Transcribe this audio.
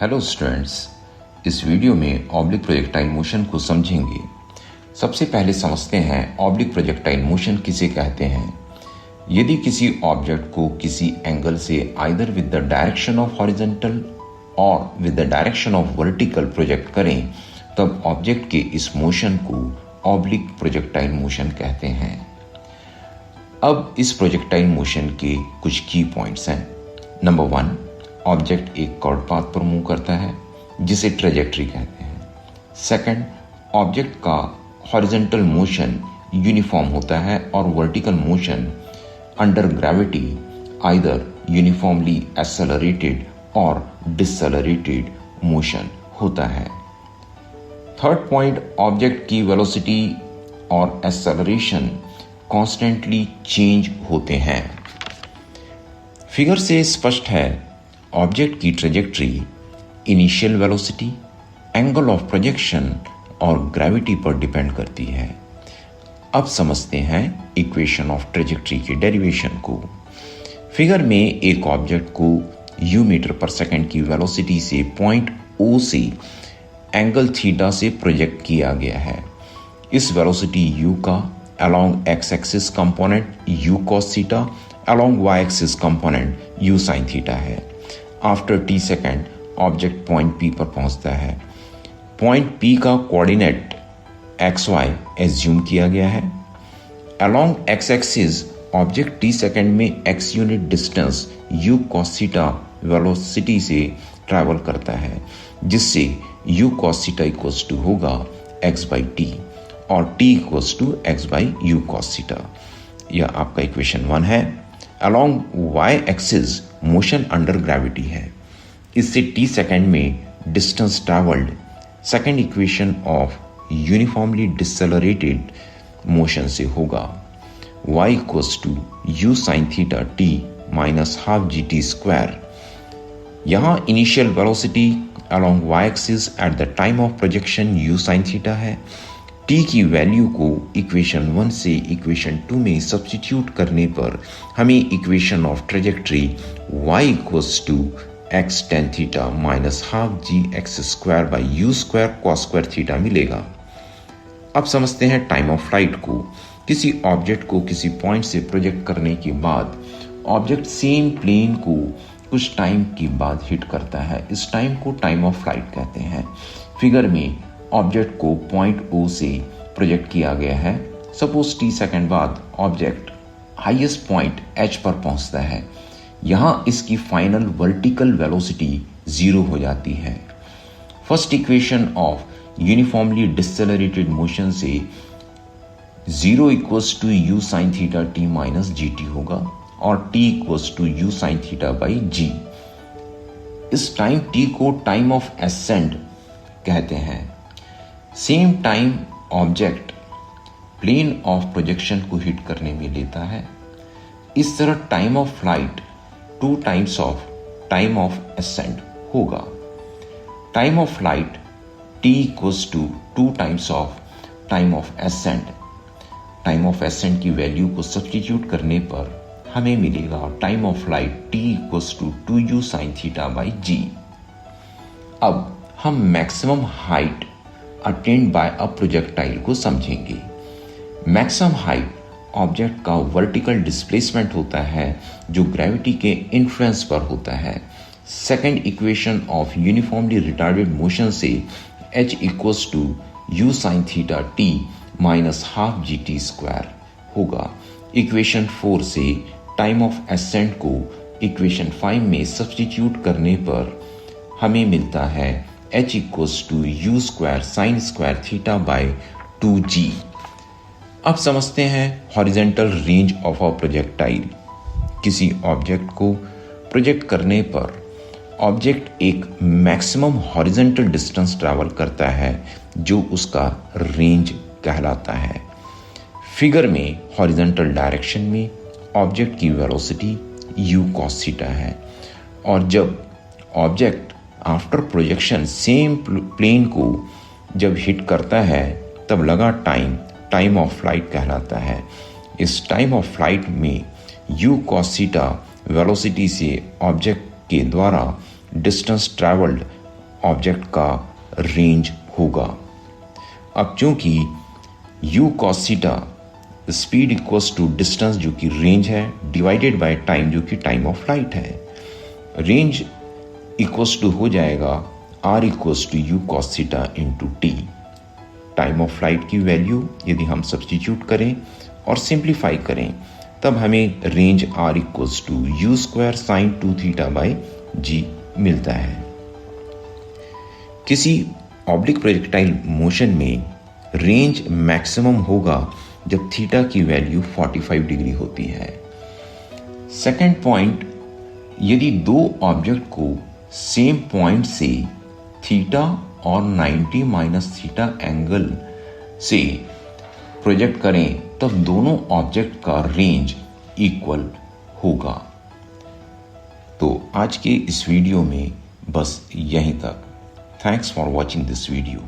Hello students, इस video में oblique projectile motion को समझेंगे। सबसे पहले समझते हैं ऑब्लिक प्रोजेक्टाइल मोशन किसे कहते हैं। यदि किसी ऑब्जेक्ट को किसी एंगल से either with the direction of horizontal और with the direction of vertical project करें, तब ऑब्जेक्ट के इस मोशन को ऑब्लिक प्रोजेक्टाइल मोशन कहते हैं। अब इस प्रोजेक्टाइल मोशन के कुछ की पॉइंट्स हैं। नंबर 1, ऑब्जेक्ट एक कर्व पाथ पर मूव करता है जिसे ट्रेजेक्टरी कहते हैं। सेकंड, ऑब्जेक्ट का हॉरिजॉन्टल मोशन यूनिफॉर्म होता है और vertical motion under gravity either uniformly accelerated और डिसएक्सेलरेटेड मोशन होता है। थर्ड पॉइंट, ऑब्जेक्ट की वेलोसिटी और एक्सेलरेशन कॉन्स्टेंटली चेंज होते हैं। फिगर से स्पष्ट है, ऑब्जेक्ट की trajectory initial velocity, angle of projection और ग्रेविटी पर डिपेंड करती है। अब समझते हैं इक्वेशन ऑफ ट्रेजेक्टरी के डेरिवेशन को। फिगर में एक ऑब्जेक्ट को u मीटर पर सेकंड की वेलोसिटी से पॉइंट O से एंगल थीटा से प्रोजेक्ट किया गया है। इस वेलोसिटी u का along x axis component u cos theta, along y axis component u sin theta है। After t second object point P पर पहुंचता है। पॉइंट P का कोऑर्डिनेट xy एज्यूम किया गया है। Along x axis object t second में x unit distance u cos theta velocity से ट्रैवल करता है, जिससे u cos theta equals to होगा x बाई टी और t equals to x by u cos theta. यह आपका इक्वेशन 1 है। Along y axis motion under gravity है। इससे t सेकेंड में distance travelled second equation of uniformly डिसएक्सेलरेटेड motion से होगा y equals to u sin theta t minus half G T square. यहाँ initial velocity along y axis at the time of projection u sin theta है। t की value को equation 1 से equation 2 में substitute करने पर हमें equation of trajectory y equals to x tan theta minus half g x square by u square cos square theta मिलेगा। अब समझते हैं टाइम ऑफ फ्लाइट को। किसी ऑब्जेक्ट को किसी पॉइंट से प्रोजेक्ट करने के बाद ऑब्जेक्ट सेम प्लेन को कुछ टाइम के बाद हिट करता है। इस टाइम को टाइम ऑफ फ्लाइट कहते हैं। फिगर में ऑब्जेक्ट को पॉइंट O से प्रोजेक्ट किया गया है। सपोज t सेकेंड बाद ऑब्जेक्ट हाईएस्ट पॉइंट H पर पहुंचता है। यहां इसकी फाइनल वर्टिकल वेलोसिटी 0 हो जाती है। First equation of uniformly डिसएक्सेलरेटेड motion से 0 equals to u sin theta t minus gt होगा और t equals to u sin theta by g। इस टाइम t को टाइम ऑफ एसेंट कहते हैं। Same time object plane of projection को hit करने में लेता है। इस तरह time of flight 2 times of time of ascent होगा। Time of flight t equals to 2 times of time of ascent. Time of ascent की वैल्यू को सब्स्टिट्यूट करने पर हमें मिलेगा time of flight t equals to 2u sin theta by g। अब हम maximum height attained by a projectile को समझेंगे। मैक्सिमम हाइट ऑब्जेक्ट का वर्टिकल डिस्प्लेसमेंट होता है जो ग्रेविटी के इन्फ्लुएंस पर होता है। Second equation of uniformly retarded motion से h equals to u sin theta t minus half G T square होगा। इक्वेशन 4 से टाइम ऑफ एसेंट को इक्वेशन 5 में सब्स्टिट्यूट करने पर हमें मिलता है h equals to u square sine square theta by 2g। अब समझते हैं horizontal range of a projectile. किसी ऑब्जेक्ट को प्रोजेक्ट करने पर ऑब्जेक्ट एक मैक्सिमम हॉरिजॉन्टल डिस्टेंस ट्रैवल करता है जो उसका रेंज कहलाता है। फिगर में हॉरिजॉन्टल डायरेक्शन में ऑब्जेक्ट की वेलोसिटी u cos थीटा है और जब object after projection same plane को जब हिट करता है तब लगा टाइम ऑफ फ्लाइट कहलाता है। इस टाइम ऑफ फ्लाइट में u cos थीटा वेलोसिटी से ऑब्जेक्ट के द्वारा डिस्टेंस ट्रैवल्ड ऑब्जेक्ट का रेंज होगा। अब चूंकि u cos theta speed equals to distance जो कि रेंज है डिवाइडेड बाय टाइम जो कि टाइम ऑफ फ्लाइट है, रेंज इक्वल्स टू हो जाएगा r equals to u cos theta into t. Time of flight की वैल्यू यदि हम सब्स्टिट्यूट करें और सिंप्लीफाई करें तब हमें range r equals to u square sine 2 theta by g मिलता है। किसी ऑब्लिक प्रोजेक्टाइल मोशन में रेंज मैक्सिमम होगा जब थीटा की वैल्यू 45 डिग्री होती है। सेकंड पॉइंट, यदि दो ऑब्जेक्ट को सेम पॉइंट से थीटा और 90 माइनस थीटा एंगल से प्रोजेक्ट करें तब दोनों ऑब्जेक्ट का रेंज इक्वल होगा। तो आज के इस वीडियो में बस यहीं तक। Thanks for watching this video.